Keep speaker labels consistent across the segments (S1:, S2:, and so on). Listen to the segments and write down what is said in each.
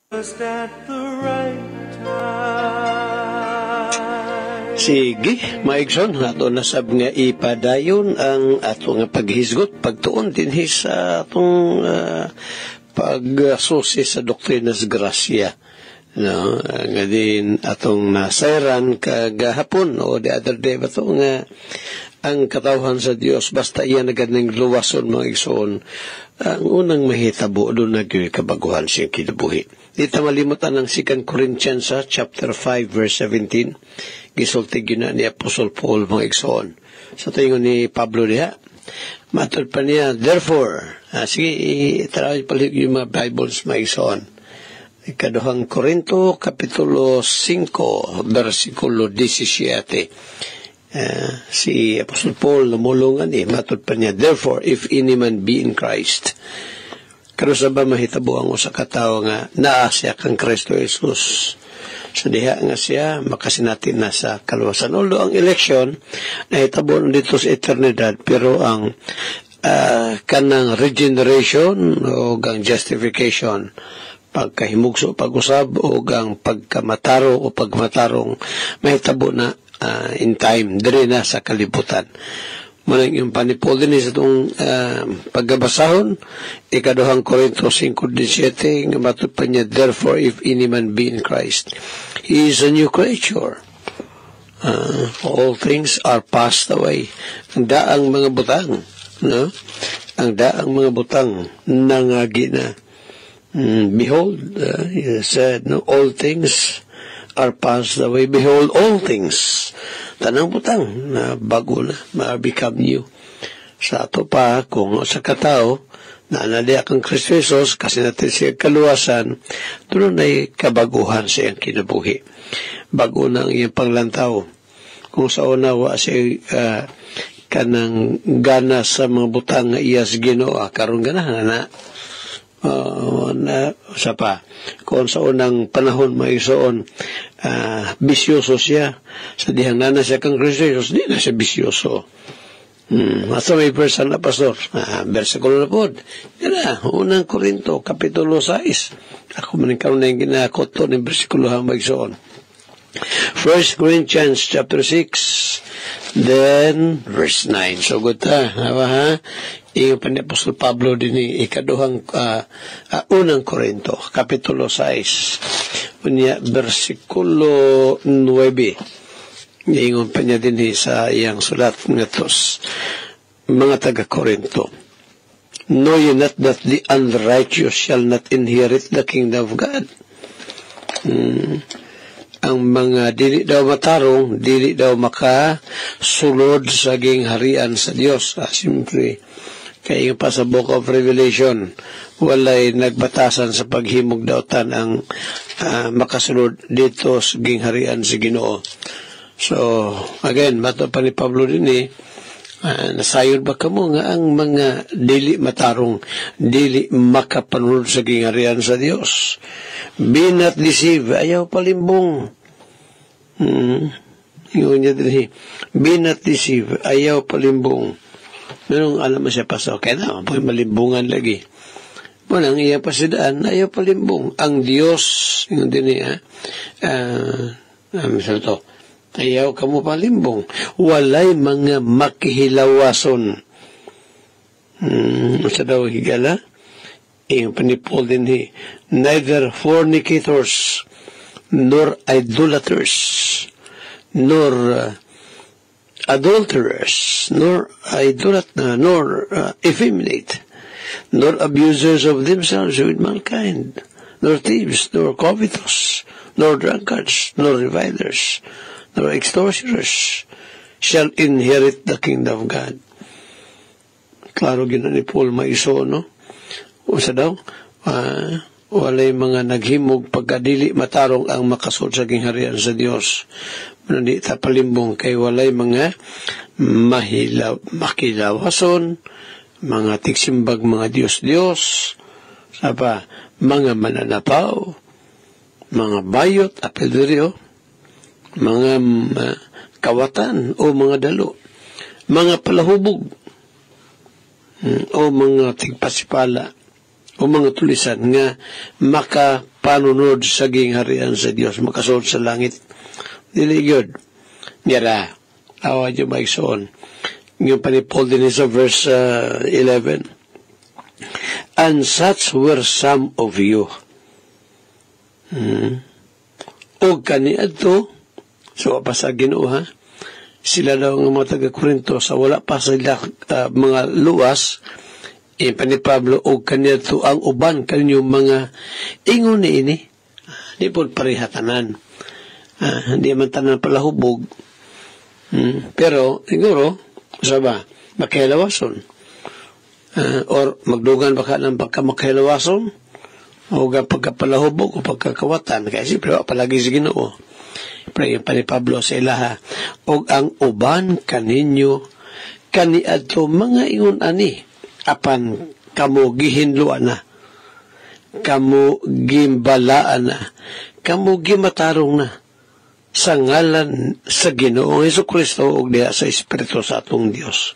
S1: Just at the right time.
S2: Sige, maigson, ato nasab nga ipadayon ang ato nga paghisgot, pagtuon din sa atong pag-susi sa Doktrinas Gracia. No, nga din atong nasayran kagahapon o the other day ba to nga ang katawhan sa Dios basta iyan agad ng luwason mga igsoon ang unang mahitabo doon na kabaguhan siyang kinabuhi. Di ta malimutan ang 2 Corinthians chapter 5 verse 17 gisultig yun na ni Apostle Paul mga igsoon sa tingon ni Pablo diha matod pa niya therefore sige itarawid palig yung mga Bibles mga igsoon. Ikaduhang Korinto, Kapitulo 5, versikulo 17. Si Apostle Paul namulungan matod pa niya, therefore, if any man be in Christ, karusa ba mahitabo ang usa ka tawo nga naa siya kang Kristo Jesus. So diha nga siya makasinati na sa kaluwasan. Although ang election nahitabo dito sa eternidad, pero ang kanang regeneration o ang justification, pagkahimugso, pag-usab o ang pagkamataro o pagmatarong mahitabo na in time, diri na sa kalibutan. Munang yung panipol din sa itong paggabasahon, ikaduhang Korinto 5:17, nga matod pa niya, therefore, if any man be in Christ, he is a new creature. All things are passed away. Ang daang mga butang, no? Ang daang mga butang nangagi na. Behold, he said, no, all things are passed away. Behold, all things. Tanang butang na bago na, become new. Sa ato pa, kung sa katao, na analiak ang Kristo Jesus, kasi natin siya kaluwasan, doon ay kabaguhan sa iyang kinabuhi. Bago na ang iyang panglantaw. Kung sa una, siya kanang gana sa mga butang nga iyas Ginoo, karon ganahan na sa pa kung sa unang panahon maisoon bisyoso siya sa dihang nana siya kang Kristo Jesus, di na siya bisyoso. Asa may verse na pastor versikulo na po yan unang Korinto Kapitulo 6 ako maning karoon na yung ginakoto ng versikulo hang maisoon 1 Corinthians chapter 6 then verse 9. So good ha yung pa ni Apostol Pablo din ikaduhang unang Korinto Kapitulo 6 unya versikulo 9 ingon pa niya din sa iyang sulat ngatos mga taga Korinto, know ye not that the unrighteous shall not inherit the kingdom of God. Ang mga dili daw matarong, dili daw makasulod sa gingharian sa Dios. Simply, kaya pa sa Book of Revelation, walay nagbatasan sa paghimog daotan ang makasulod dito sa gingharian sa Ginoo. So, again, mato pa ni Pablo din nasayod ba kamo nga ang mga dili matarong, dili makapanulod sa gingharian sa Dios. Be not deceived, ayaw palimbong. Yun niya din, be not deceived, ayaw palimbong. Merong alam mo siya pa sa okay na, malimbungan lagi. Walang iya pasidaan, ayaw palimbong. Ang Diyos, yun din ayaw ka mo palimbong. Walay mga makihilawason. Sa daw higala, yung panipol din neither fornicators, nor idolaters, nor adulterers, nor effeminate, nor abusers of themselves with mankind, nor thieves, nor covetous, nor drunkards, nor revilers, nor extortioners shall inherit the kingdom of God. Klaro gina ni Paul maiso, no? Usa daw, walay mga naghimog pagkadili matarong ang makasud sa gingharian sa Dios. Di ta palimbong kay walay mga makilawason, mga tigsimbag mga Diyos, sapa mga mananapaw, mga bayot, apelderyo, mga kawatan o mga dalo, mga palahubog o mga tigpasipala o mga tulisan nga makapanunod sa gingharian sa Dios, makasulod sa langit. Dili gyud. Yara, awa dyan maigsoon. Yung panipol din sa verse 11. And such were some of you. O kaniadto, so pa sa Ginoo ha, sila daw ng mga taga-Korinto sa wala pa sila mga luwas, pa ni Pablo, o kaniadto ang uban kaninyong mga ingon ni ini. Di po parihatanan. Hindi man tanan pala hubog. Pero, siguro, saba, makilawason. Or magdugan baka ng pagkamakilawason o pagkapalahubog o pagkakawatan. Kaya siyempre, palagi sa Ginoo. Pero yung pa ni Pablo sa ilaha, o ang uban kaninyo, kaniadto mga ingon ani, apan kamo gihinluan na, kamo gimbalaan na, kamo gimatarong na, sa ngalan sa Ginoong Jesucristo o diha sa Espiritu sa atong Dios.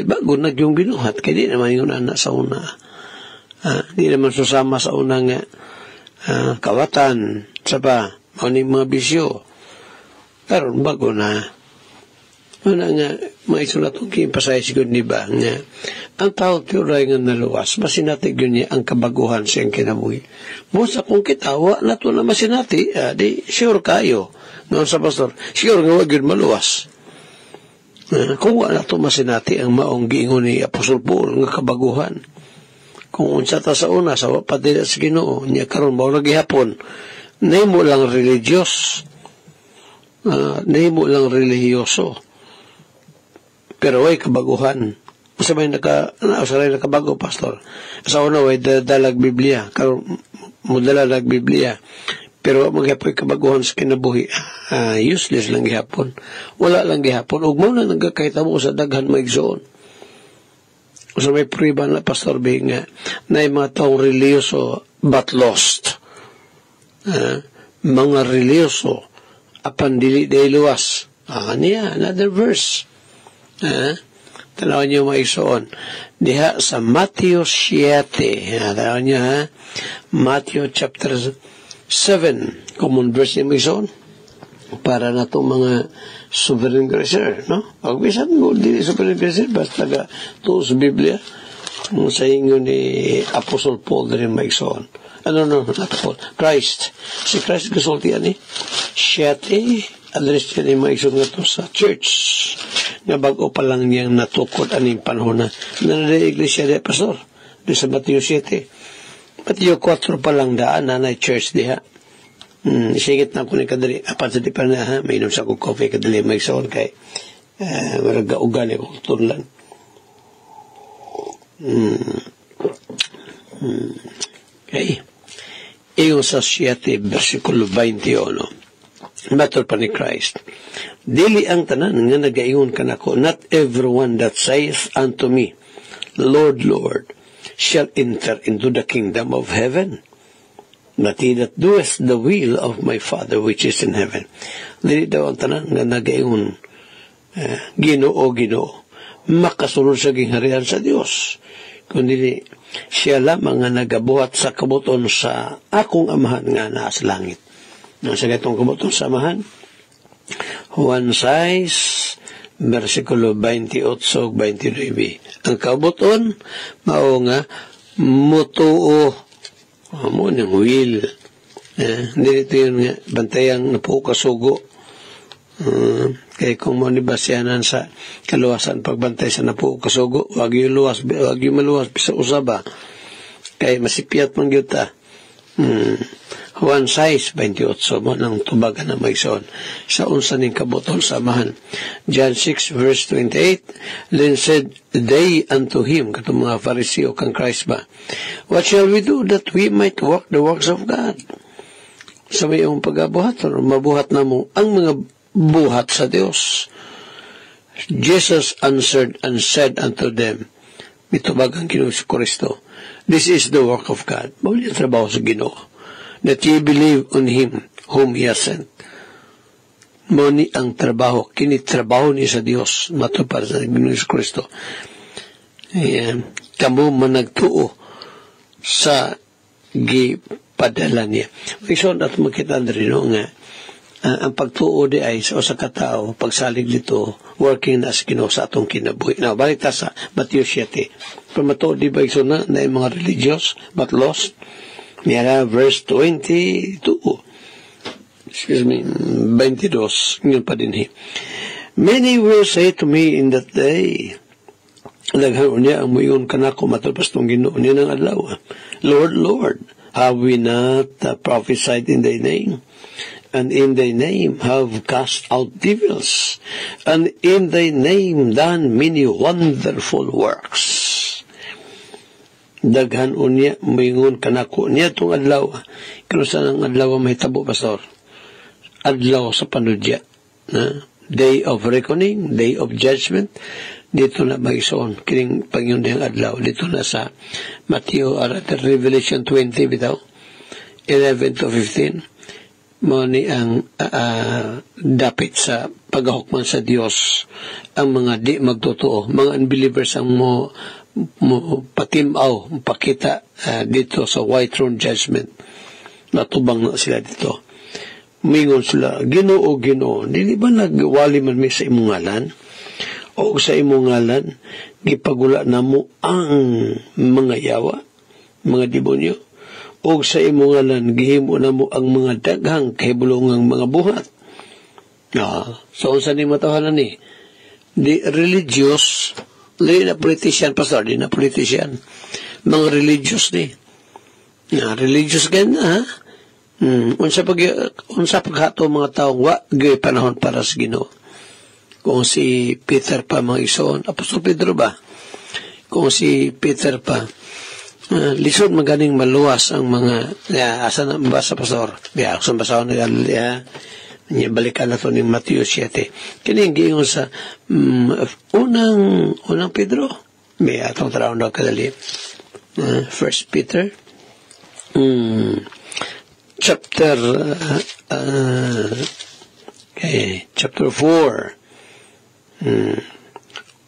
S2: Bago na yung binuhat, kaya di naman yung anak sa una. Di naman susama sa unang kawatan, sa pa, mauning mga bisyo. Pero bago na, una nga, mga isulatong kimpasay sigod ni ba, nga, ang tao tiyoray nga naluwas, masinati yun niya ang kabaguhan siyang kinabuhi. Musa kung kitawa, nato na masinati, di, sure kayo. Ngayon sa pastor, sure nga wag yun maluwas. Kung wala ito masinati ang maong giingon ni Apostol Paul nga kabaguhan. Kung unsa ta sa una, sa wapatid sa Ginoo, niya karon mao gihapon, nahimo lang religious, nahimo lang relihiyoso. Pero way kabaguhan. Usabay nakabago, pastor. Sa una way dalag Biblia, karon mudala lag Biblia. Pero maghapoy kabaguhan sa kinabuhi, useless lang gihapon. Wala lang gihapon. Ug mo na nagkakahita mo sa daghan maigsoon. So may priban na Pastor B nga na yung mga taong religyoso but lost. Mga religyoso apan dili day luwas. Niya, another verse. Tanawan niyo maigsoon. Diha sa Matthew 7. Tanawan niyo ha. Matthew chapter 7, common verse ni Mason, para na itong mga sovereign gracer, no? Pag bisan mo, di sovereign gracer, basta ga ito sa Biblia, sa inyo ni Apostle Paul na rin Mason. Not Paul, Christ. Si Christ kasulti yan Siyete, address niya ni Mason nga ito sa church, nga bago pa lang niyang natukod aning panahon na nanay iglesia de Pastor, di sa Matthew 7. Matthew 4 pa lang daan na church diha. Sigit na ko ni kadali. Apan sa di pa na may inom sa kong coffee kadali may soon kay maragaugan ni kong tunlan. Okay. Iyon sa 7 versikulo 21. Matol pa ni Christ. Dili ang tanan nga nagaingon kanako, not everyone that saith unto me, Lord, Lord, shall enter into the kingdom of heaven, but he that doeth the will of my Father which is in heaven. Dili daw ang tanan nga nagaingon, Ginoo, makasunod sa gingharian sa Dios, kundi siya lamang nga nagabuhat sa kabuton sa akong amahan nga naa sa langit. Sa gatong kabuton sa amahan, Juan 6, versikulo 28-29. Ang kabuton, mao nga, mutuo, mo ng will. Dito yun nga, bantayang napukasugo. Kaya kung mo nibasyanan sa kaluwasan pagbantay sa napukasugo, wag yung maluwas, bisa usaba. Kaya masipiat man yun ta. Juan 6:28 mo nang tubagan na maigsoon sa unsa ning kabuton sa amahan. John 6 verse 28, then said they unto him, katong mga Fariseo kang Christ ba, what shall we do that we might work the works of God? Sa may iyong pagabuhat, mabuhat na mo ang mga buhat sa Dios. Jesus answered and said unto them, mitubagang Ginoo si Kristo, this is the work of God. Mawali ang trabaho sa Ginoo, that ye believe on Him whom He has sent. Moni ang trabaho, kinitrabaho ni sa Dios, matupad sa Ginoo si Kristo. kamo managtuo sa gipadala niya. So, at makita rin nga, ang pagtuo di ay sa katao, pagsalig dito, working na as Ginoo sa atong kinabuhi. Now, balik ta sa Matthew 7. Pamatuo di ba iso na yung mga religious but lost? Niyara, verse 22. Excuse me, 22. Ngayon pa din. Many will say to me in that day, naghaon niya ang muyon kanako matapos tong Ginoo niya ng adlaw. Lord, Lord, have we not prophesied in thy name? And in thy name have cast out devils, and in thy name done many wonderful works. Daghan unya moingon kanako niya tong adlaw. Kanusa ang adlaw may tabo, pastor? Adlaw sa panudya. Day of reckoning, day of judgment. Dito na magison kining pangyundang adlaw. Dito na sa Matthew, Revelation 20 bitaw, 11 to 15. Mo ni ang dapit sa paghahukman sa Dios ang mga di magtotoo, mga unbelievers ang mo patimaw, pakita dito sa white throne judgment. Natubang na sila dito. Mingon sila, Ginoo, Ginoo, dili ba nagwali man mi sa imong ngalan? O sa imong ngalan gipagula namo ang mga yawa, mga demonyo? O sa imong ngalan gihimo na mo ang mga daghang kahibulongang mga buhat. So unsa ni matawanan ni? Di religious, di na politician, pastor, di na politician. Mga religious ni. Religious gan na, unsa paghato mga taong wa gay panahon para sa Ginoo. Kung si Peter pa mga ison, Apostol Pedro ba? Kung si Peter pa, lisod maganing maluwas ang mga asa na basa, pastor. Kung basahon na balikan na ito ni Matthew 7. Kining giingon sa unang Pedro. May atong tarawon daw kadali. First Peter chapter 4.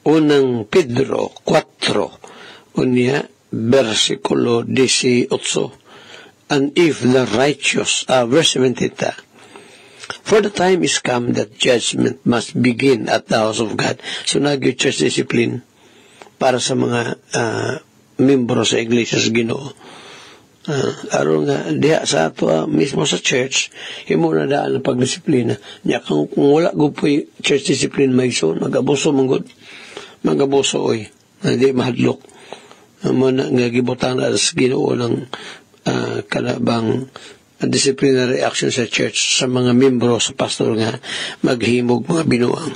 S2: Unang Pedro 4 unya versikulo 18. And if the righteous, verse 20, for the time is come that judgment must begin at the house of God. So nag-church discipline para sa mga membro sa iglesia sa Ginoo. Aron nga diha sa ato mismo sa church, himo na daan ang pagdisiplina. Nya kung wala gupoy church discipline may son, magabuso manggod. Magabuso oy, hindi mahadlok. Mo na nga gibutang na sa Ginoo ng kanabang disciplinary action sa church sa mga membro sa pastor nga maghimog mga binuang.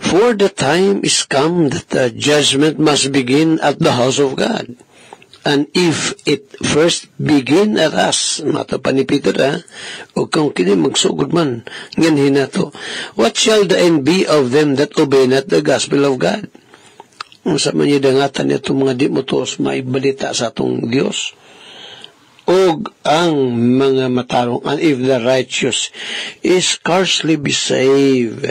S2: For the time is come that the judgment must begin at the house of God. And if it first begin at us, mato pa ni Peter, o kung kini magsugod man, nganhin na to, what shall the end be of them that obey not the gospel of God? Sa manidangatan itong mga di mo tos maibalita sa atong Diyos. O ang mga matarong, and if the righteous is scarcely be saved,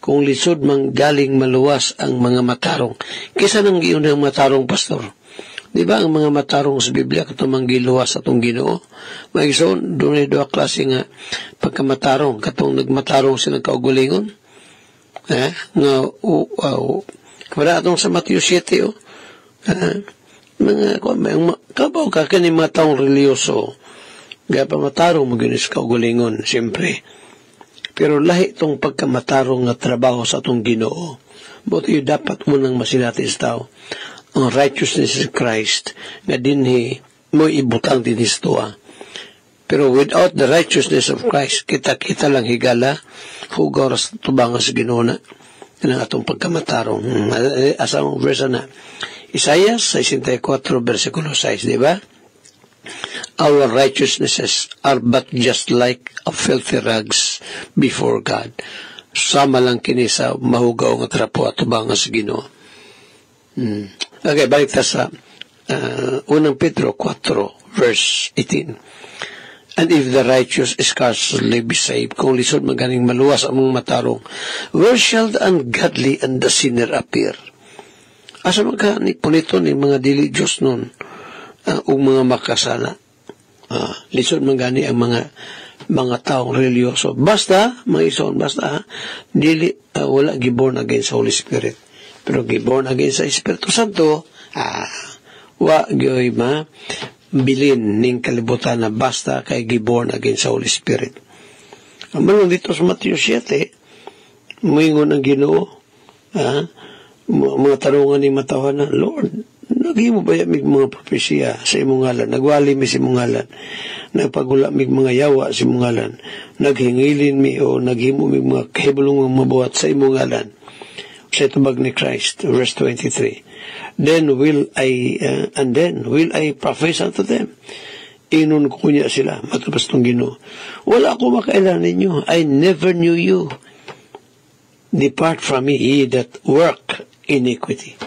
S2: kung lisod mang galing maluwas ang mga matarong. Kisa nang giyon ng matarong, pastor? Di ba ang mga matarong sa Biblia katong giluwas atong Ginoo? May ison, doon ay doa klase nga pagkamatarong, katong nagmatarong silang kaugulingon. Kapag atong sa Matthew 7, mga kabaw ka kani mga taong religyoso, gaya pa matarong maginis kaugulingon, siyempre. Pero lahi itong pagkamatarong nga trabaho sa atong Ginoo. Buti dapat munang masilati sa tao. Ang righteousness of Christ nga dinhi mo ibutang din histoa. Pero without the righteousness of Christ, kita lang higala, hugaw ras tubangan sa Ginoo na ng atong pagkamatarong. Asang verse na Isaiah 64 versikulo 6, di ba? Our righteousnesses are but just like a filthy rags before God. Sama lang kini sa mahugaw nga trapo at tubangan sa Ginoo. Okay, balik ta sa unang Pedro 4 verse 18. And if the righteous is scarcely be saved, kung lisod maganing maluwas ang mga matarong, where shall the ungodly and the sinner appear? Asa man ka ni punito ni mga dili Diyos nun, o mga makasala. Lisod man gani ang mga taong religyoso. Basta, mga ison, basta, dili, wala giborn again sa Holy Spirit. Pero giborn again sa Espiritu Santo, wa gyoy bilin ning kalibutan na basta kay giborn again sa Holy Spirit. Amalong dito sa Matthew 7, muingon ang Ginoo, mga tarungan ni matawanan, Lord, naghimo ba yung mga propesya sa imong ngalan, nagwali mi sa imong ngalan, nagpagula mi mga yawa sa imong ngalan, naghingilin mi o naghimo mi mga kahibulong mabuhat sa imong ngalan. Sa tubag ni Christ, verse 23. Then will I prophesy unto them. Inon ko niya sila, matapos tong Ginoo. Wala ako makailan ninyo. I never knew you. Depart from me, ye that work iniquity.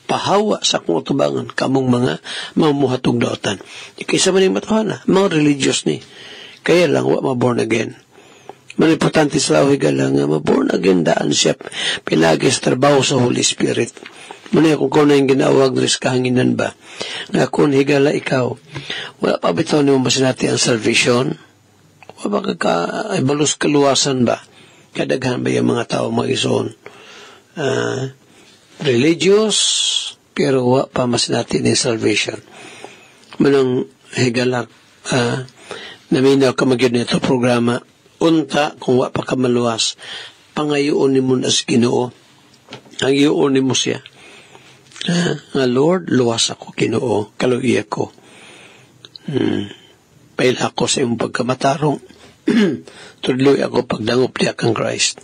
S2: Pahawa sa kong utubangan, kamong mga mamuhatog daotan. Kaysa man yung matawana, mga religious ni. Kaya lang, wa ma-born again. Manimportante sa lawiga lang, ma-born again daan siya pinagis trabaho sa Holy Spirit. Muna kung kung na yung ginawag rin kahanginan ba, na kung higala ikaw, wala pa bitaw ni mo masinati ang salvation? Wala ba ka-ibalus kaluwasan ba? Kadaghan ba yung mga tao mag-ison? Religious, pero wala pa masinati ng salvation. Manang higala, naminaw ka magyod nito programa, unta, kung wala pa ka maluwas, pangayoon ni mo na sa Ginoo. Ang iyoon ni mo siya. Nga Lord, luwas ako, Ginoo, kaluiya ko. Paila ako sa iyong pagkamatarong. Tudloy ako pagdangop diya kang Christ.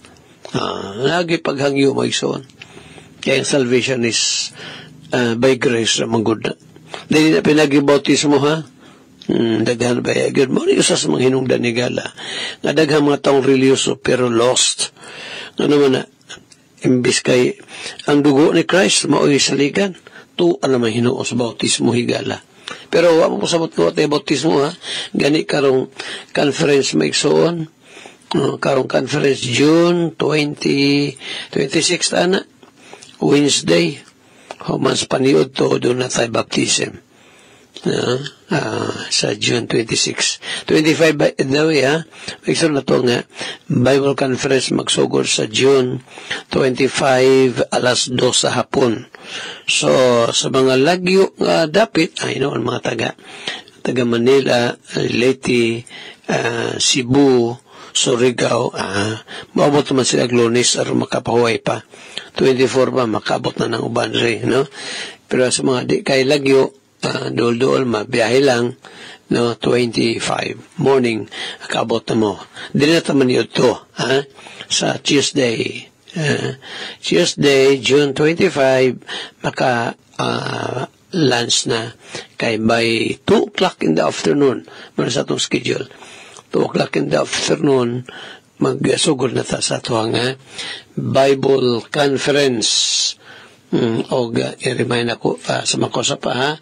S2: Lagi paghangyo mo ison. Kaya ang salvation is by grace ramang good. Dahil na pinag-bautismo ha? Daghan ba good morning usas mga hinungdan ni gala. Nga daghan mga taong religyoso pero lost. Ano man na, imbis kay ang dugo ni Christ mao'y saligan, tuan naman hinuo sa bautismo higala. Pero wala mo sabot ko tayo bautismo ha, gani karong conference maigsoon, karong conference June 26 ana, Wednesday, humans paniod to, doon na tayo baptism. Sa June 26. 25 daw ha. Maigsoon na to nga Bible Conference magsugod sa June 25 alas 2 sa hapon. So sa mga lagyo nga dapit, ay noon mga taga Manila, Leyte, Cebu, Surigao, maabot naman sila Lunes aron makapahuway pa. 24 pa makabot na ng uban rin, no? Pero sa mga di kay lagyo, dool-dool, mabiyahe lang, no, 25, morning, akabot na mo. Dili na taman yun to, sa Tuesday, June 25, lunch na, kay by 2 o'clock in the afternoon, muna sa itong schedule, 2 o'clock in the afternoon, magsugod na ta sa ito Bible Conference. I-remind ako sa makosa pa ha,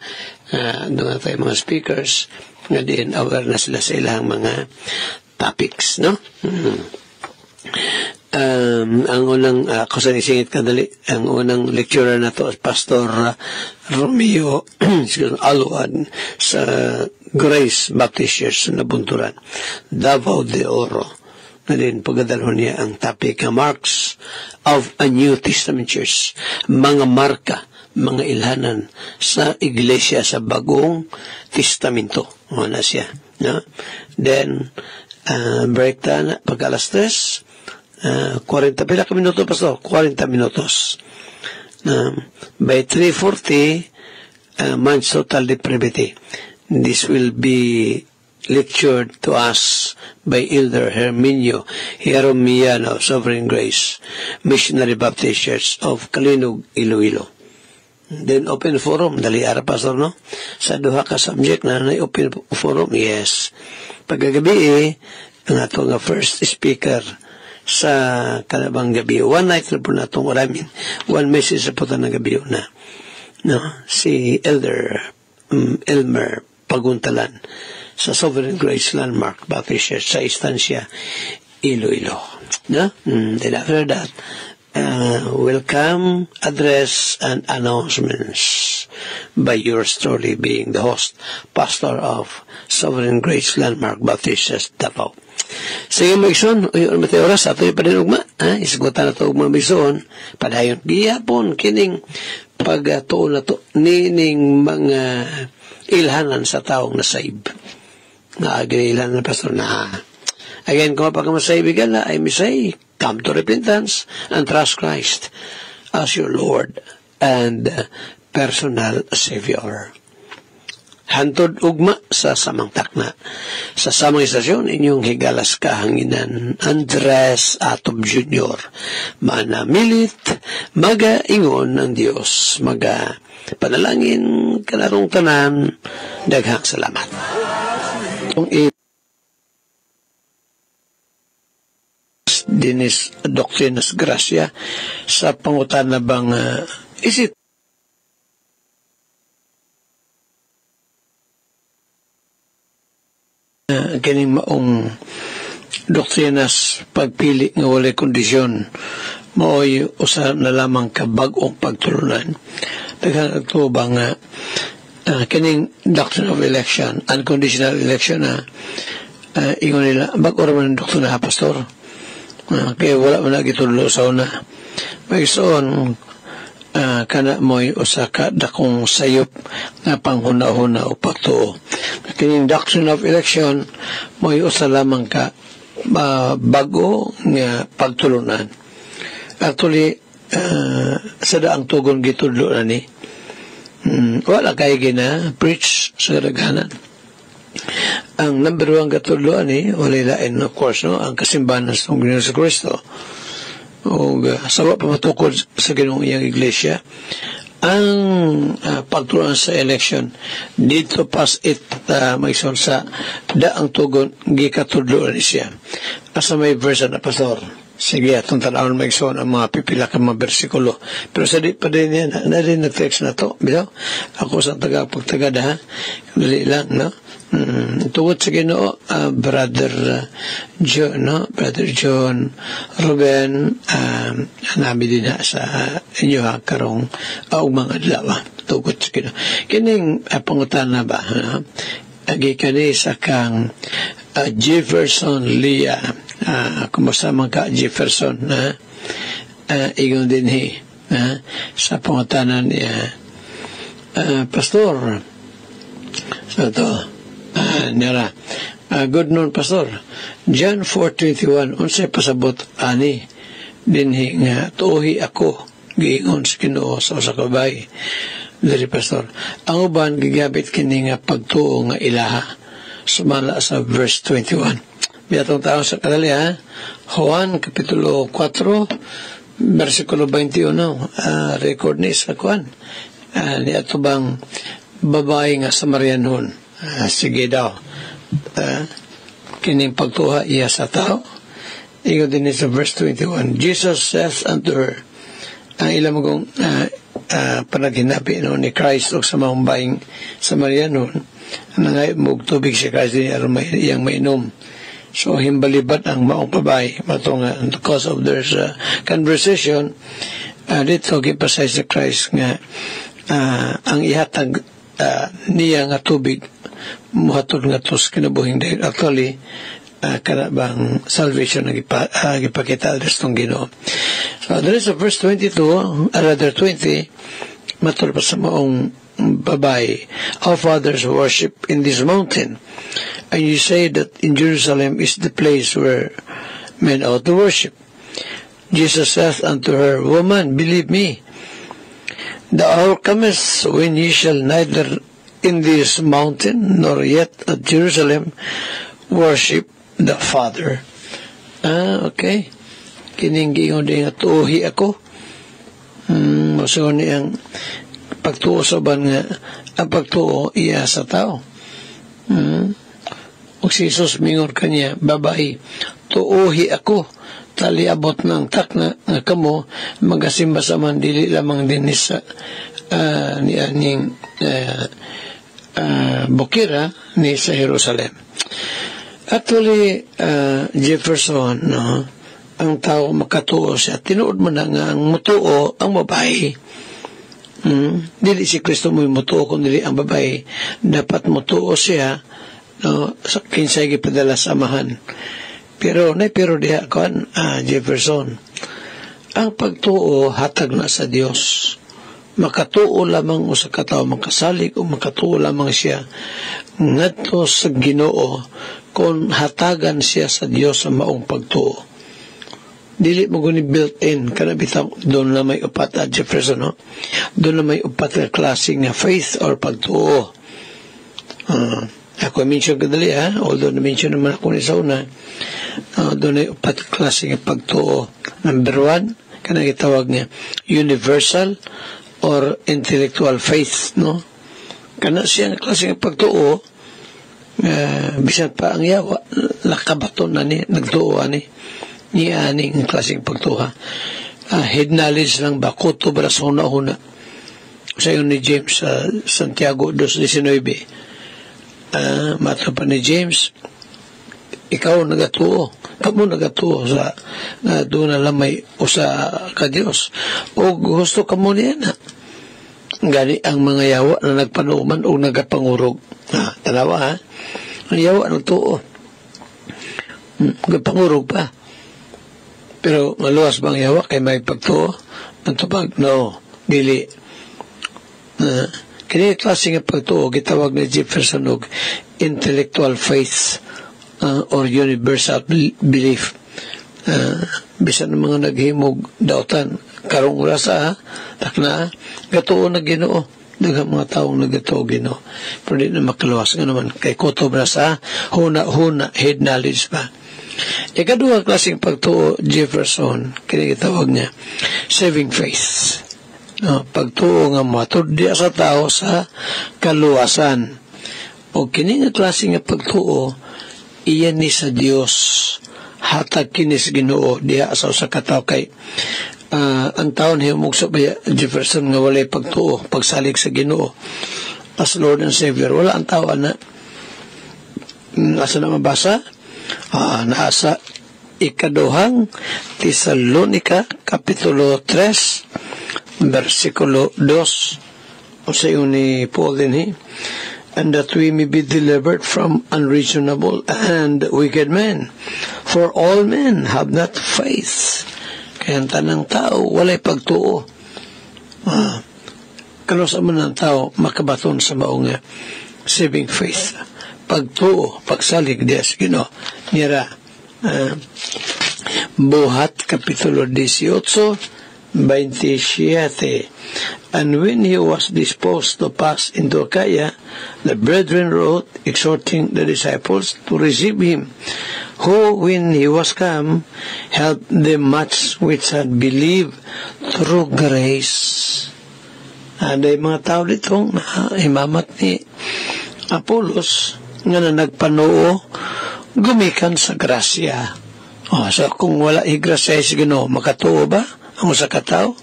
S2: doon na tayo mga speakers nga din aware na sila sa ilang mga topics, no? Ang unang ako sa nisingit kadali, ang unang lecturer na to Pastor Romeo Aluan sa Grace Baptist Church na Bunturan, Davao de Oro. Na din pagdadalhon niya ang topic marks of a New Testament Church, mga marka, mga ilhanan sa iglesia sa Bagong Testamento. Ano siya, no? Then break time pag alas 3, 40 pila ka minuto Pastor, 40 minutos. By 3:40 months total depravity. This will be lectured to us by Elder Herminio Hieromiano, Sovereign Grace Missionary Baptist Church of Kalinog, Iloilo. Then open forum, dali ara Pastor, no? Sa duha ka subject na open forum, yes. Pagagabi ang ato nga first speaker sa kalabang gabi. One night na po na itong oramin. One message na po ito na gabi na. No? Si Elder Elmer Paguntalan sa Sovereign Grace Landmark Baptist Church sa Estancia, Iloilo. No? Then after that, welcome address and announcements by yours truly being the host, pastor of Sovereign Grace Landmark Baptist Church, Davao. Sige Maison, uyon matay oras ato pa din ugma, isgutan na to ugma Maison, padayon gihapon kining pagtuon na to nining mga ilhanan sa taong nasaib. Ilhanan na pastor na. Again, kung pagkamasaibigan na ay misay, come to repentance and trust Christ as your Lord and personal Savior. Hantod ugma sa samang takna. Sa samang istasyon, inyong higalas kahanginan, Andres Atob Jr. Manamilit, magaingon ng Diyos, panalangin kanarong tanan, daghang salamat. Dinis Doctrinas Gracia sa pangutan na bang is it kining maong doktrinas pagpili nga walay kondisyon maoy usa na lamang ka bag-ong pagtulunan. Daghan ito ba nga kining doctrine of election, unconditional election na ingon nila bag-o raman doktor na pastor. Kaya wala mo na gitulo sa una. Mayroon kana mo'y usa ka dakong sayop nga panghuna-huna o pagtuo. Kining doctrine of election mo'y usa lamang ka bago nga pagtulunan. Actually, sa daang tugon gitudlo na ni. Wala kayo gina preach sa daghanan. Ang number 1 katuluan walay lain of course ang kasimbahan ng Ginoo sa Kristo o sawa pa matukod sa Ginoong iyang iglesia ang pagtuluan sa election dito pas it Maison sa daang tugon gikatuluan siya asa may verse na pastor. Sige, atong tanawon Maison ang mga pipila ka mga bersikulo. Pero sa di pa din yan, na rin na text na to. Bitaw, ako sa pagtagada ha. Dali lang, no? Tungod sa Ginoo, Brother John, no? Brother John Ruben, nabi din na sa inyo ha, karong mga adlaw. Tungod sa Ginoo. Kining pangutan na ba, no? Agi kanisa kang Jefferson Leah, kumusta man ka Jefferson, igon din sa pangutanan niya, Pastor, so ito, nira, good noon Pastor, John 4:21, unsay pasabot ani, dinhi nga, tuhi ako, giingon sa Ginoo sa usa ka babaye. Diri Pastor, ang uban gigabit kini nga pagtuo nga ilaha sumala sa verse 21. Biatong tao sa kadali Juan kapitulo 4 versikulo 21 record ni sa kuan ni ato bang babae nga Samarianon sige daw kining pagtuha iya sa tao. Ingon din sa verse 21, Jesus says unto her, ang ilang magong panaghinabi ni Christ o sa mga baing Samarianon nangay mog tubig si Christ din aron iyang mainom. So himbalibat ang maong babae matong because of their conversation dito gipasay sa Christ nga ang ihatag niya nga tubig muhatod nga tos kinabuhing dahil actually kanabang salvation na gipakita destong Ginoo. So there is a verse 22 rather 20 matul pa sa maong babae, our fathers worship in this mountain, and you say that in Jerusalem is the place where men ought to worship. Jesus saith unto her, Woman, believe me, the hour cometh when ye shall neither in this mountain nor yet at Jerusalem worship the Father. Okay. Kining giingon din nga tuhi ako. So niyang pagtuo sa ban nga ang pagtuo iya sa tao. O si Jesus mingon kanya, babae, tuuhi ako, taliabot ng takna nga kamo, magasimba sa man, dili lamang din sa ni aning bukira ni sa Jerusalem. Actually, Jefferson, no, ang tao makatuo siya. Tinuod mo na nga ang mutuo ang babae. Dili si Kristo mo mutuo kundi ang babae. Dapat mutuo siya, no, sa kinsay gipadala sa amahan. Pero diha kan Jefferson, ang pagtuo hatag na sa Dios. Makatuo lamang usa ka tawo makasalig o makatuo lamang siya ngadto sa Ginoo kung hatagan siya sa Dios sa maong pagtuo. Dili mo guni built-in kana bitaw doon na may upat at Jefferson, no? Doon na may upat na klase nga faith or pagtuo. Ako mention ko dali, although na-mention naman ako ni sa una, doon ay upat klase nga pagtuo. Number 1, kana gitawag nga universal or intellectual faith, no? Kana siya nga klase nga pagtuo, bisan pa ang yawa, lakabaton na ni, nagtuo ani. Ni aning klaseng pagtuha. Head knowledge lang ba? Kuto ba sa una-una? Sa yun ni James sa Santiago 2:19. Mato pa ni James, ikaw nagatuo. Kamu nagatuo sa doon na lamay o sa ka Diyos. O gusto ka mo niya na. Gani ang mga yawa na nagpanuman o nagapangurog. Tanawa ang yawa nagtuo. Nagapangurog pa. Pero maluwas bang yawa kay may pagtuo? Ang tupag, no, dili. Kini klase nga pagtuo, gitawag na Jefferson og intellectual faith or universal belief. Bisan ng mga naghimog dautan, karong rasa, takna, gatuo na Ginoo. Daghang mga taong nagatuo Ginoo. Pero di na makaluwas nga naman. Kay kutob rasa, huna, head knowledge pa. Ikaduha klaseng pagtuo Jefferson, kinagitawag niya saving faith. Pagtuo nga matod diya sa tao sa kaluwasan. O kini nga klaseng pagtuo iyan ni sa Dios hatag kinis Ginoo diya sa usa ka tawo kay ang taon himog sa Jefferson nga walay pagtuo pagsalig sa Ginoo as Lord and Savior. Wala ang tao na asa na mabasa nasa ikaduhang Tesalonica Kapitulo 3 versikulo 2 o sa ni Paul din and that we may be delivered from unreasonable and wicked men, for all men have not faith. Kaya ang tanang tao walay pagtuo. Kanusa man ang tao makabaton sa maong saving faith, pagtuo, pagsalig diya sa Ginoo. Nira Buhat Kapitulo 18 27. And when he was disposed to pass into Achaia, the brethren wrote, exhorting the disciples to receive him, who, when he was come, helped them much which had believed through grace. Ada mga tao ditong imamat ni Apollos nga na nagpanuo gumikan sa grasya. So kung wala grasya sa Ginoo, makatuo ba ang usa ka tawo?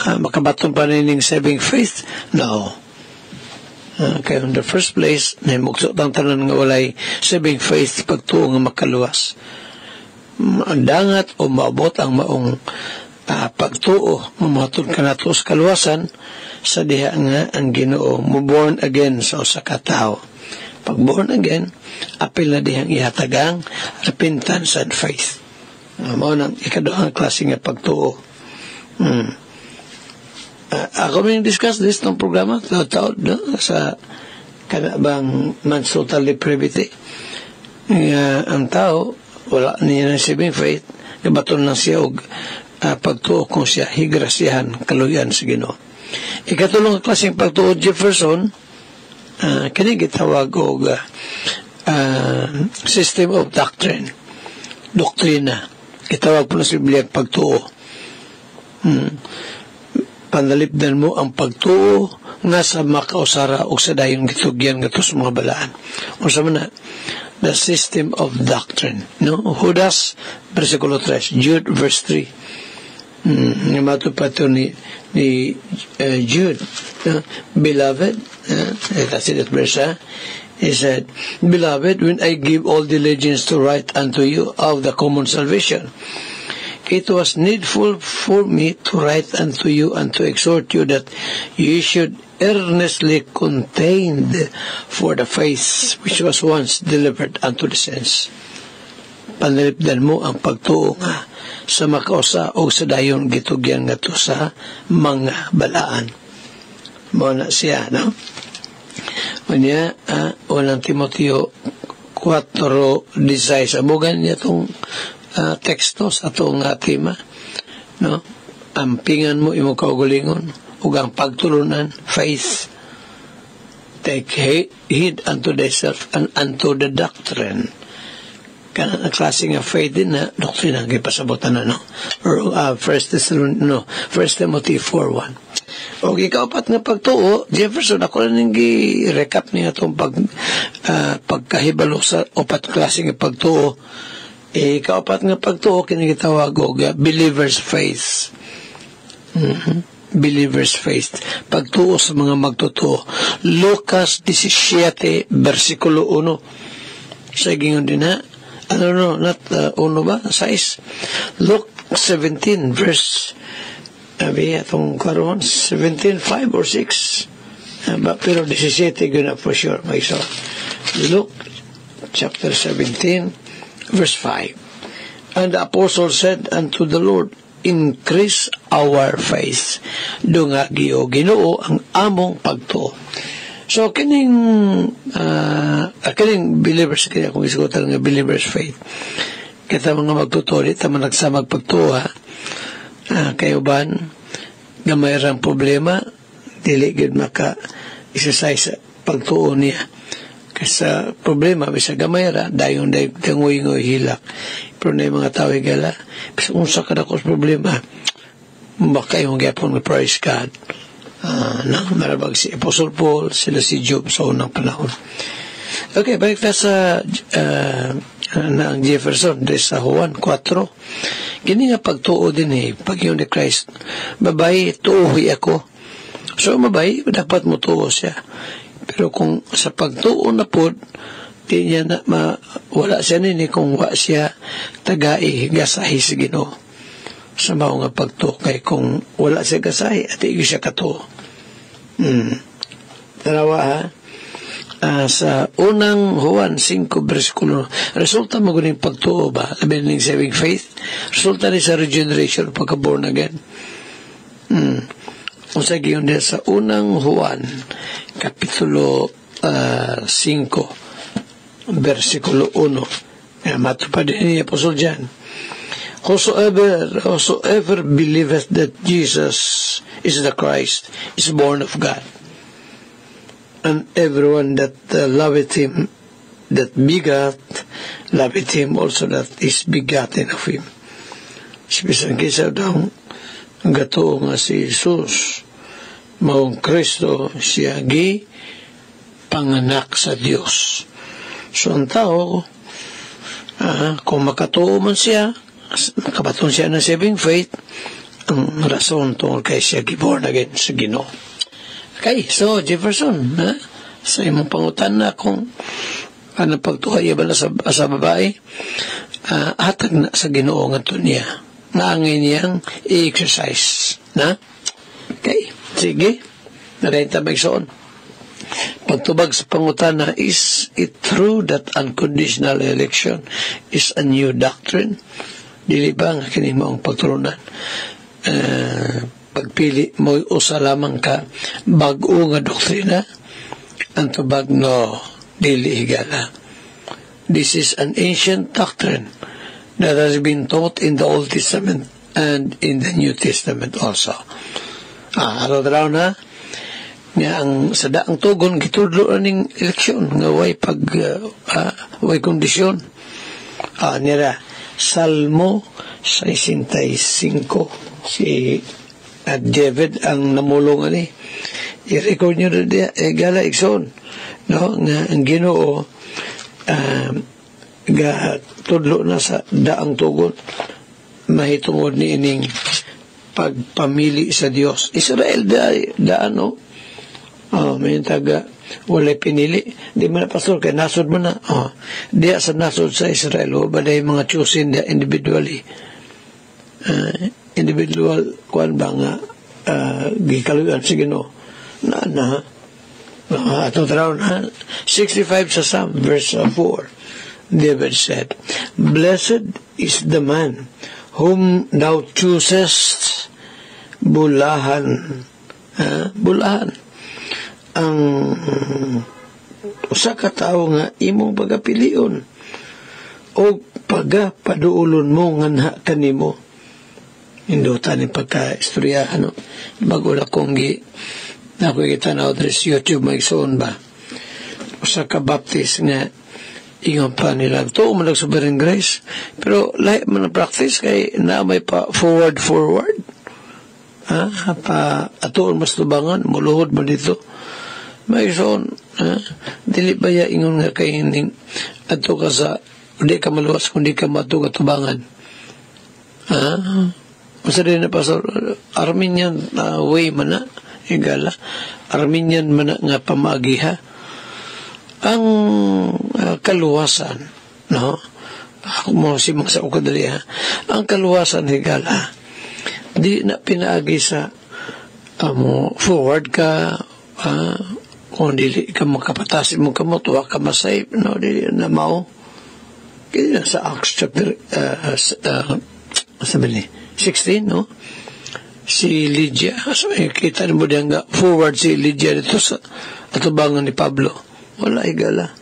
S2: Makabaton pa nining saving faith? No. Kaya in the first place, nahimugsot ang tanan nga walay saving faith pagtuo nga makaluwas. Dangat o maabot ang maong pagtuo, mamatod ka nato sa kaluwasan, sa diha nga ang Ginoo mo born again sa usa ka tawo. Pag born again, apil na dihang ihatagang repentance and faith. Mao nang ikaduhang klase nga pagtuo. Ako may discuss this ng programa taon sa kanabang man's total depravity. Ang tao wala niya ng saving faith, gabaton lang siya og pagtuo kung siya higrasyahan kaluyan sa Ginoo. Ikatulong klaseng pagtuo Jefferson, kini gitawag og system of doctrine, doktrina. Gitawag po na sa Biblia pagtuo. Panalipdan mo ang pagtuo nga sa makausara o sa dayon gitugyan nga sa mga balaan. O sa mana, the system of doctrine. No? Judas, versikulo 3, Jude, verse 3. Mato pa ito ni Jude. Beloved, that's it, verse, he said, Beloved, when I give all diligence to write unto you of the common salvation, it was needful for me to write unto you and to exhort you that you should earnestly contend for the faith which was once delivered unto the saints. Panalipdan mo ang pagtuo nga sa makausa o sa dayon gitugyan nga to sa mga balaan. Muna siya, no? Unya, unang Timoteo 4:16. Abugan niya itong teksto sa itong tema, no? Ampingan mo imong kaugalingon ug ang pagtulunan, faith. Take heed unto thyself and unto the doctrine. Kana na klase nga faith din na doktrina ang ipasabotan na, no? Or 1 Timothy 4:1. O ikaapat nga pagtuo, Jefferson, ako na recap niya itong pagkahibalo sa upat klase nga pagtuo. Ikaapat nga pagtuo, kinigitawag o believer's faith. Believer's faith. Pagtuo sa mga magtutuo. Lucas 17, versikulo 1. Sa gingon din ha? Not 1 ba? 6. Luke 17, verse itong karoon, 17:5 or 6. Pero 17 yun na for sure. May so. Luke chapter 17, verse 5. And the apostle said unto the Lord, increase our faith. Dungagi o Ginoo ang among pagtuo. So, kining believers, kaya kung isugutan nga believers faith, kita mga magtuturi, tama nagsamag pagtuha, kayo ban, gamay rang problema, dili gid maka isasay sa pagtuo niya. Kasi problema, bisa gamay ra, dayon dangoy-ngoy hilak. Pero na yung mga tao gala, bisa unsa ka na ko problema, baka yung gyapon nga praise God. Marabag si Apostle Paul, sila si Job sa unang panahon. Okay, balik na sa ang Jefferson, sa Juan 4. Kini nga pagtuo din pag yun ni Christ, babay, tuuhi ako. So, babay, dapat mo tuo siya. Pero kung sa pagtuo na po, di niya na wala siya nini kung wa siya tagai, gasahi sa Ginoo. Sa mga nga pagtuo, kay kung wala siya gasahi, at hindi siya katuo. Tarawa ha? Sa unang Juan 5 versikulo, resulta mo guning pagtuo ba? Labi ng saving faith? Resulta rin sa regeneration, pagka-born again. Kung sa giyon din sa unang Juan, kapitulo 5, versikulo 1. Matupad din ni Apostle John. Whosoever believeth that Jesus is the Christ is born of God. And everyone that loveth him, that begat, loveth him also that is begotten of him. Sibisang kisa daw, ang gato nga si Jesus, maong Kristo, siya panganak sa Diyos. So ang tao, kung makatuo man siya, makabaton siya ng saving faith, ang rason tungkol kay siya born again sa Ginoo. Okay, so Jefferson, sa imong pangutan na kung ano pagtuhay ba na sa babae, hatag na sa Ginoo nga to niya. Naangay niyang i-exercise. Na? Okay, sige. Narenta magsoon. Pagtubag sa pangutan na, is it true that unconditional election is a new doctrine? Dili ba nga kini mo ang pagtulunan? Pagpili mo usa lamang ka bag-o nga doktrina ang tubag no dili higala. This is an ancient doctrine that has been taught in the Old Testament and in the New Testament also. Araw na nga ang sada ang tugon gitudlo ning eleksyon nga way way kondisyon. Nira Salmo 65 si David ang namulong ani i-record nyo na gala ikson no nga ang Ginoo tudlo na sa daang tugon mahitungod ni ining pagpamili sa Dios. Israel daano may taga wala pinili di man na pastor kay nasod man na diya sa nasod sa Israel o ba day mga chosen individually individual kuan ba nga gikaluyan sa Ginoo na ato taraw na 65 sa Psalm verse 4. David said, "Blessed is the man whom thou choosest." Bulahan ang usa ka tawo nga imong pagapilion o pagapaduulon mo nga kanimo. Indutan ni pagka-istorya bago na kong nakikita na sa YouTube maigsoon ba usa ka baptist nga ingon pa nila ito umalag sa Sovereign Grace pero lahat man ang practice kay na may pa forward pa atoon mas tubangan muluhod mo dito maigsoon dili ba ya ingon nga kay hining ato ka sa hindi ka maluwas kundi ka matuga tubangan masa rin na Pastor Arminian way man na igala Arminian man na nga pamagiha ang kaluwasan no ako mo si mga sa ukadali ang kaluwasan higala di na pinaagi sa forward ka kung dili ka makapatas mo ka mo tuwa ka masay no dili na mao kaya na sa Acts chapter 16 no si Lydia so kita mo diyan nga forward si Lydia dito sa atubangan ni Pablo wala higala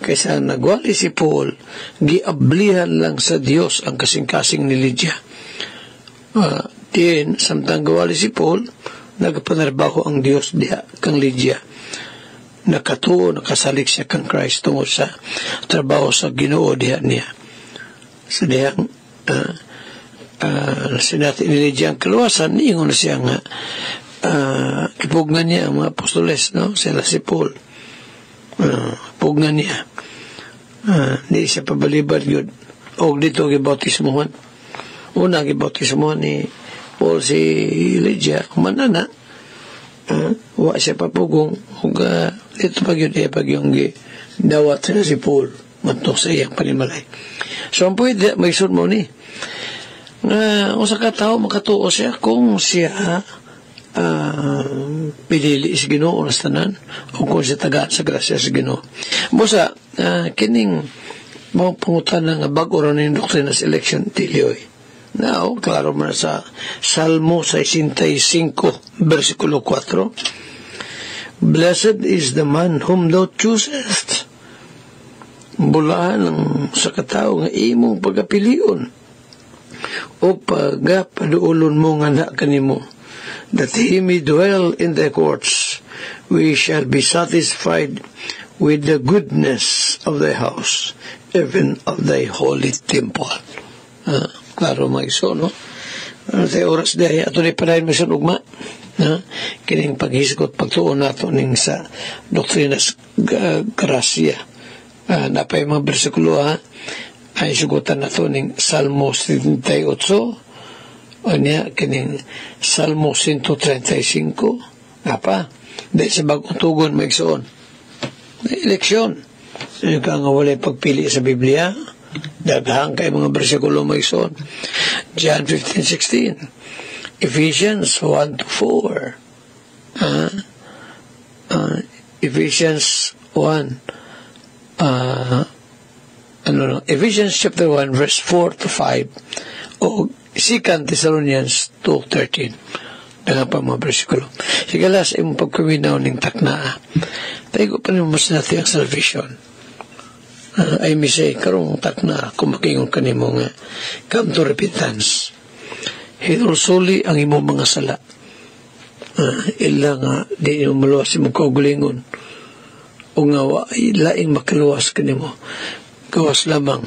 S2: kaysa nagwali si Paul giablihan lang sa Dios ang kasing-kasing ni Lydia din samtang gawali si Paul nagpanarbaho ang Dios diha kang Lydia nakatuo nakasalik siya kang Christ tungod sa trabaho sa Ginoo diha niya sa dihang sinati ni Lydia ang kaluwasan niingon na siya nga ipugnan niya ang mga apostoles no sila si Paul pugnan niya di siya pabalibad yun o dito gibautismohan una gibautismohan ni Paul si Lydia kumanana wa siya papugong dito pag yun pag yung dawat sila si Paul matok sa iyang panimalay so ang pwede may sun mo ni usa ka tao makatuo siya kung siya pilili sa Ginoo na tanan o kung siya tagaan sa grasya sa Ginoo busa kining mga pangutan nga bago ron yung doktrina sa election tilioy now klaro man sa Salmo 65 versikulo 4 "Blessed is the man whom thou choosest." Bulahan ang sa katao nga imong pagapilion o pagapaduulon mo nga na kanimo that he may dwell in thy courts. We shall be satisfied with the goodness of thy house, even of thy holy temple. Klaro maiso, no? Sa oras dahil ato ni panayin mo sa ugma. Kining paghisgot pagtuon nato ning sa doktrinas grasya. Napay mga bersikulo ay sugutan nato ning Salmo 78 o niya kining Salmo 135 apa dahil sa bagong tugon maigsoon na eleksyon yung ka nga walay pagpili sa Biblia daghang kay mga bersikulo maigsoon John 15:16 Ephesians 1-4 Ephesians 1 Ephesians chapter 1 verse 4-5 o 2 Thessalonians 2:13 daga pa mga bersikulo sigala sa imong pagkuminaw ning takna tayo pa naman mas natin ang salvation ay misay karong takna kumakingon kanimo nga come to repentance hinulsuli ang imong mga sala ila nga di mo maluwas imong kaugalingon o nga laing makaluwas kanimo gawas lamang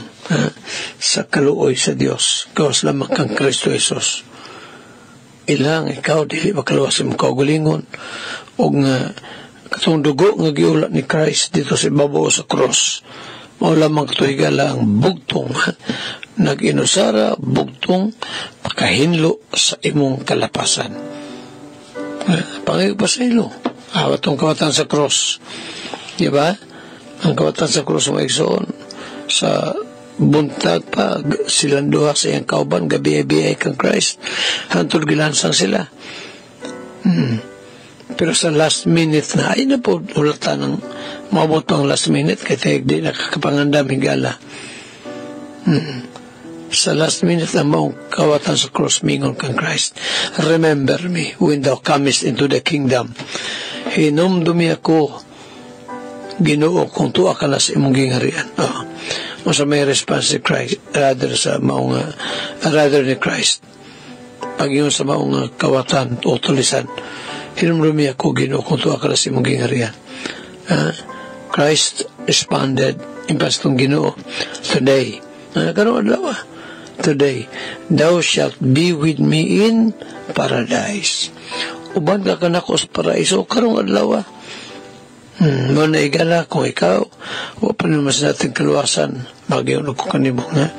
S2: sa kaluoy sa Dios gawas lamang kang Kristo Jesus ilang ikaw dili makaluwas imong kaugalingon o nga katong dugo nga giula ni Christ dito sa ibabaw sa cross mao lamang katuigala ang bugtong nag-inusara bugtong pakahinlo sa imong kalapasan pangigpasaylo awatong kawatan sa cross diba ang kawatan sa cross mo igsoon sa buntag pa silang duha sa iyang kauban gabi-abi kang Christ hantod gilansang sila. Pero sa last minute na ay na po ulata ng maabot pang last minute kaya di nakakapangandam higala. Sa last minute na maong kawatan sa cross mingon kang Christ, remember me when thou comest into the kingdom. Hinumdumi ako Ginoo kung tuwa ka na sa imong gingharian. Masa may response si Christ rather ni Christ pag yun sa maong kawatan o tulisan, hinumdumi ako Ginoo kung tuwa ka na sa imong gingharian. Christ responded impastong Ginoo, today today thou shalt be with me in paradise. Uban ka kanako sa paraiso karong adlaw. Mo na igala kung ikaw o pa naman sa natin kaluwasan bagay ko kanimo nga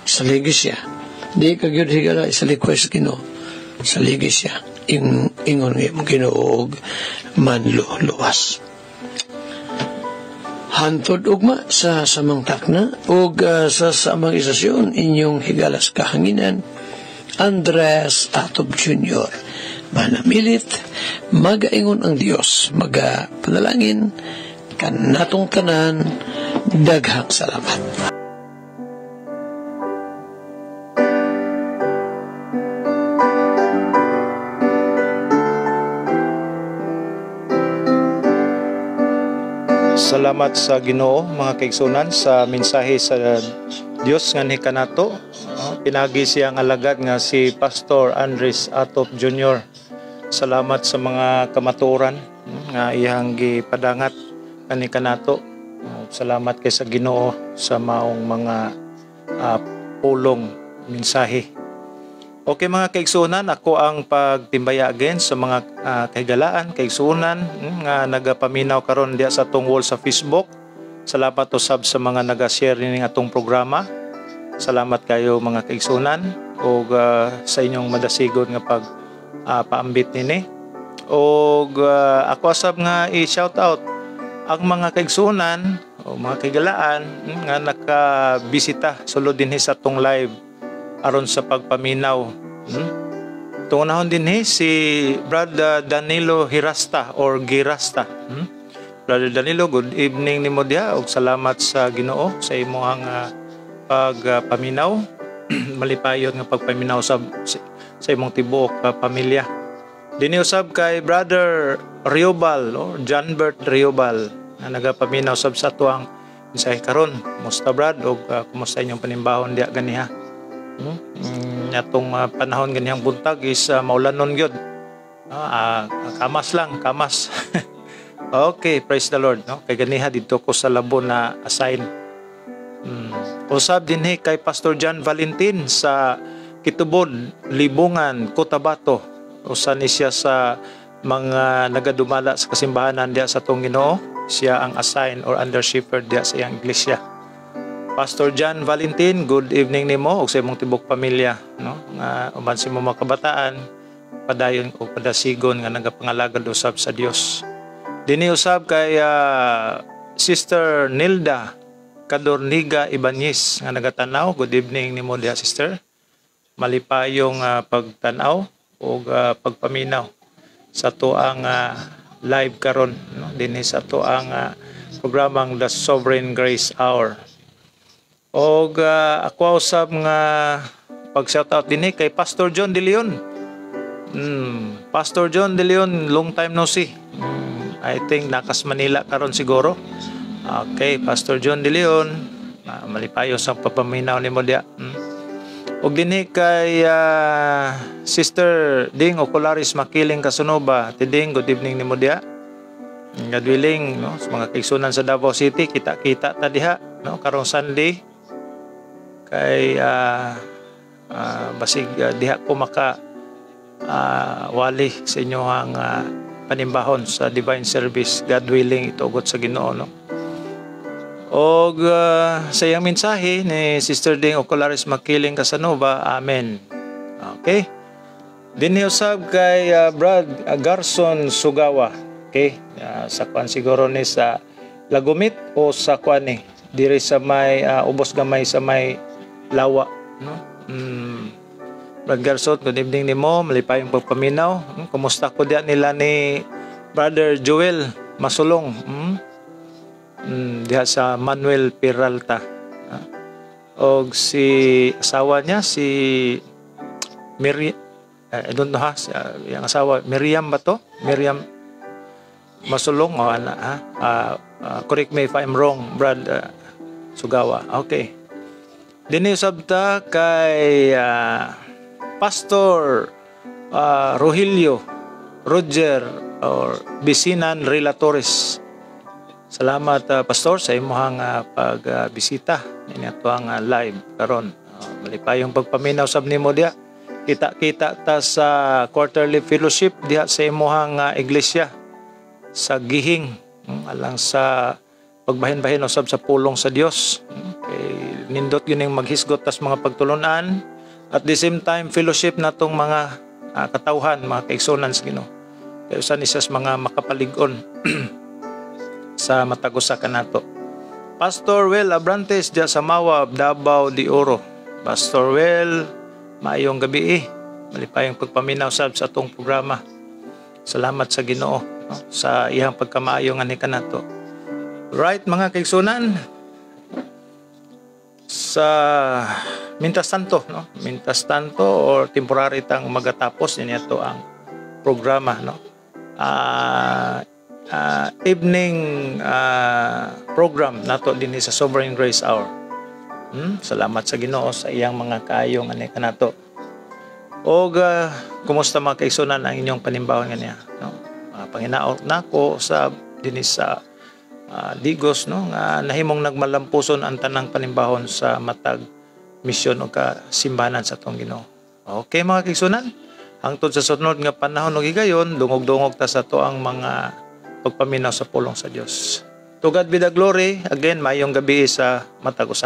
S2: saligis siya di ka gyud higala sa request Ginoo saligis siya ingon nga Ginoo manlo luwas hantod ugma sa samang takna ug sa samang isasyon inyong higalas kahanginan Andres Atob Jr. manamilit magaingon ang Dios magapanalangin kanatong tanan daghang salamat.
S3: Salamat sa Ginoo mga kaigsunan sa mensahe sa Dios nga ni kanato. Pinagi siyang alagad nga si Pastor Andres Atop Jr. Salamat sa mga kamaturan nga iyang gipadangat kani kanato. Salamat kay sa Ginoo sa maong mga pulong mensahe. Okay mga kaigsunan, ako ang pagtimbaya again sa mga kahigalaan, kaigsunan nga nagapaminaw karon diya sa atong wall sa Facebook. Salamat usab sa mga naga-share ning atong programa. Salamat kayo mga kaigsunan o sa inyong madasigon nga paambit nini. O ako asab nga i-shout out ang mga kaigsunan o mga kaigalaan nga nakabisita sulod dinhi sa atong live aron sa pagpaminaw. Tunahon dinhi si Brother Danilo Hirasta or Girasta. Brother Danilo, good evening nimo diha ug salamat sa Ginoo sa imong pagpaminaw. Malipayon nga pagpaminaw sa imong tibuok pamilya. Dinhi usab kay Brother Riobal or Janbert Riobal na nagapaminaw sab sa tuang mensahe karon. Musta Brad ug kumusta inyong panimbahon diha ganiha? Atong panahon ganihang buntag is maulanon gyud. Kamas lang, kamas. Okay, praise the Lord, no? Kay ganiha dito ko sa labo na assign. Usab dinhi kay Pastor John Valentin sa Kitubod, Libungan, Cotabato. Usa ni siya sa mga nagadumala sa kasimbahanan diya sa atong Ginoo. Siya ang assign or under shepherd diya sa iyang iglesia. Pastor John Valentin, good evening nimo ug sa imong tibok pamilya, no? Nga uban sa imong mga kabataan padayon o padasigon nga nagapangalagad usab sa Dios. Dinhi usab kay Sister Nilda Cadorniga Ibanez nga nagatanaw. Good evening nimo diha sister. Malipayong pagtanaw o pagpaminaw sa tuang live karon, no? Dinhi sa tuang programang The Sovereign Grace Hour. Og ako usab nga pag-shoutout dinhi kay Pastor John De Leon. Pastor John De Leon, long time no see. I think nakas Manila karon siguro. Okay, Pastor John De Leon, malipayo sa papaminaw nimo diha. Og dinhi kay Sister Ding Ocularis Makiling Kasunoba. Tiding, good evening nimo diha. God willing, no, sa mga kaigsunan sa Davao City, kita-kita ta diha, no, karong Sunday. Kay basig diha ko maka wali sa inyong panimbahon sa divine service. God willing, itugot sa Ginoo, no. Og sa iyang mensahe ni Sister Ding Ocularis Makiling Casanova, amen. Okay. Dinhi usab kay Brad Garson Sugawa. Okay, sa kwan siguro ni sa Lagumit o sa kwan ni diri sa may ubos gamay sa may lawa, no? Brad Garsot, good evening nimo, malipayong pagpaminaw. Kumusta ko diya nila ni Brother Joel Masulong, diha sa Manuel Peralta. Og si asawa niya si I don't know yung asawa Miriam ba to? Miriam Masulong o ana correct me if I'm wrong, Brad Sugawa. Okay. Dini sabta kay Pastor Rogelio Roger or Bisinan Relatores. Salamat Pastor sa imong pagbisita ini ato ang live karon. Malipayong pagpaminaw sab nimo diha. Kita ta sa quarterly fellowship diha sa imong iglesia sa Gihing, alang sa pagbahin-bahin usab sa pulong sa Dios. Nindot gining maghisgot tas mga pagtulunan at the same time fellowship natong mga katawhan, mga kaigsunan sa Ginoo. Kay usa ni sas mga makapalig-on sa matag usa kanato. Pastor Well Abrantes diya sa Mawab, Davao de Oro. Pastor Well, maayong gabi malipayong pagpaminaw sa atong programa. Salamat sa Ginoo, no? Sa iyang pagkamaayo nga ni kanato. Right mga kaigsunan, sa Mintas Tanto, no? Mintas Tanto or temporary tang magatapos ini ato ang programa, no? Evening program nato dinhi sa Sovereign Grace Hour. Salamat sa Ginoo sa iyang mga kaayo nga ni kanato. Og kumusta mga kaigsunan ang inyong panimbawon nga niya, no? Panginaot nako sa dinhi sa Digos, no, nga nahimong nagmalampuson ang tanang panimbahon sa matag misyon o kasimbanan sa atong Ginoo. Okay mga kaigsunan, hangtod sa sunod nga panahon ug higayon, dungog-dungog ta sa to ang mga pagpaminaw sa pulong sa Dios. To God be the glory. Again, mayong gabi sa matag usa.